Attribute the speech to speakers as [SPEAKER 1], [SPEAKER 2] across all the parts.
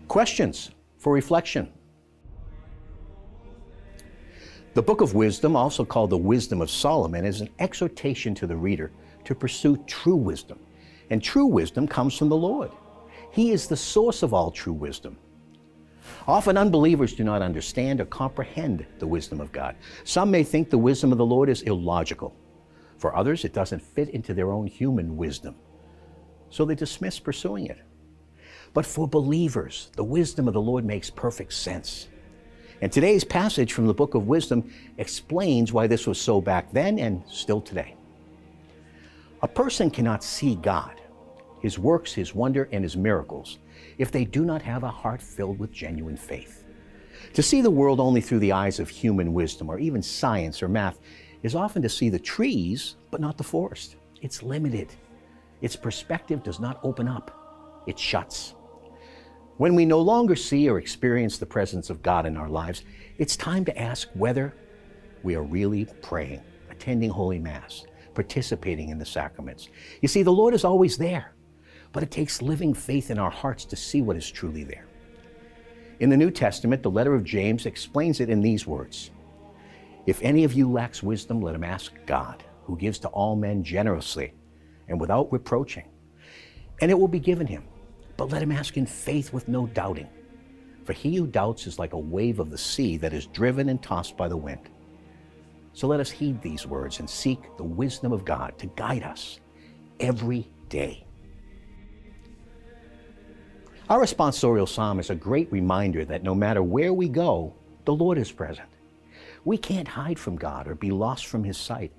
[SPEAKER 1] Questions for reflection. The Book of Wisdom, also called the Wisdom of Solomon, is an exhortation to the reader to pursue true wisdom. And true wisdom comes from the Lord. He is the source of all true wisdom. Often unbelievers do not understand or comprehend the wisdom of God. Some may think the wisdom of the Lord is illogical. For others, it doesn't fit into their own human wisdom. So they dismiss pursuing it. But for believers, the wisdom of the Lord makes perfect sense. And today's passage from the Book of Wisdom explains why this was so back then and still today. A person cannot see God, His works, His wonder, and His miracles, if they do not have a heart filled with genuine faith. To see the world only through the eyes of human wisdom, or even science or math, is often to see the trees, but not the forest. It's limited. Its perspective does not open up. It shuts. When we no longer see or experience the presence of God in our lives, it's time to ask whether we are really praying, attending Holy Mass, participating in the sacraments. You see, the Lord is always there, but it takes living faith in our hearts to see what is truly there. In the New Testament, the letter of James explains it in these words: "If any of you lacks wisdom, let him ask God, who gives to all men generously and without reproaching, and it will be given him. But let him ask in faith with no doubting. For he who doubts is like a wave of the sea that is driven and tossed by the wind." So let us heed these words and seek the wisdom of God to guide us every day. Our responsorial psalm is a great reminder that no matter where we go, the Lord is present. We can't hide from God or be lost from His sight,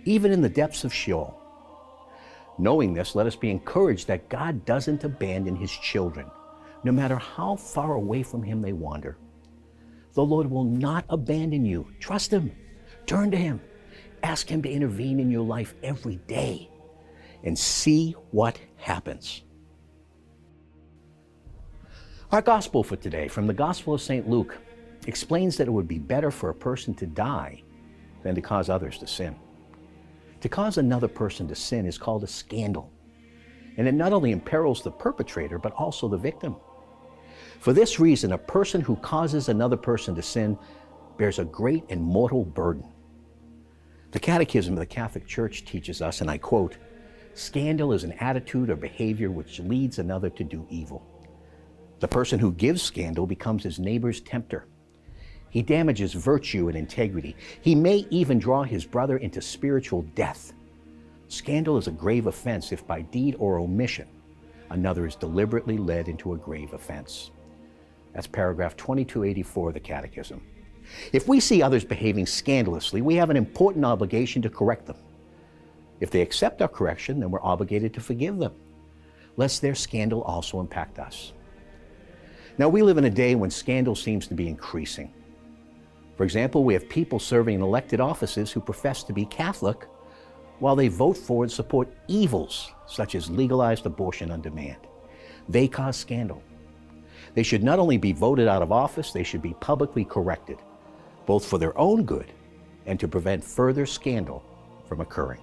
[SPEAKER 1] even in the depths of Sheol. Knowing this, let us be encouraged that God doesn't abandon His children, no matter how far away from Him they wander. The Lord will not abandon you. Trust Him. Turn to Him. Ask Him to intervene in your life every day and see what happens. Our gospel for today, from the Gospel of St. Luke, explains that it would be better for a person to die than to cause others to sin. To cause another person to sin is called a scandal, and it not only imperils the perpetrator, but also the victim. For this reason, a person who causes another person to sin bears a great and mortal burden. The Catechism of the Catholic Church teaches us, and I quote, "Scandal is an attitude or behavior which leads another to do evil. The person who gives scandal becomes his neighbor's tempter. He damages virtue and integrity. He may even draw his brother into spiritual death. Scandal is a grave offense if by deed or omission another is deliberately led into a grave offense." That's paragraph 2284 of the Catechism. If we see others behaving scandalously, we have an important obligation to correct them. If they accept our correction, then we're obligated to forgive them, lest their scandal also impact us. Now, we live in a day when scandal seems to be increasing. For example, we have people serving in elected offices who profess to be Catholic while they vote for and support evils such as legalized abortion on demand. They cause scandal. They should not only be voted out of office, they should be publicly corrected, both for their own good and to prevent further scandal from occurring.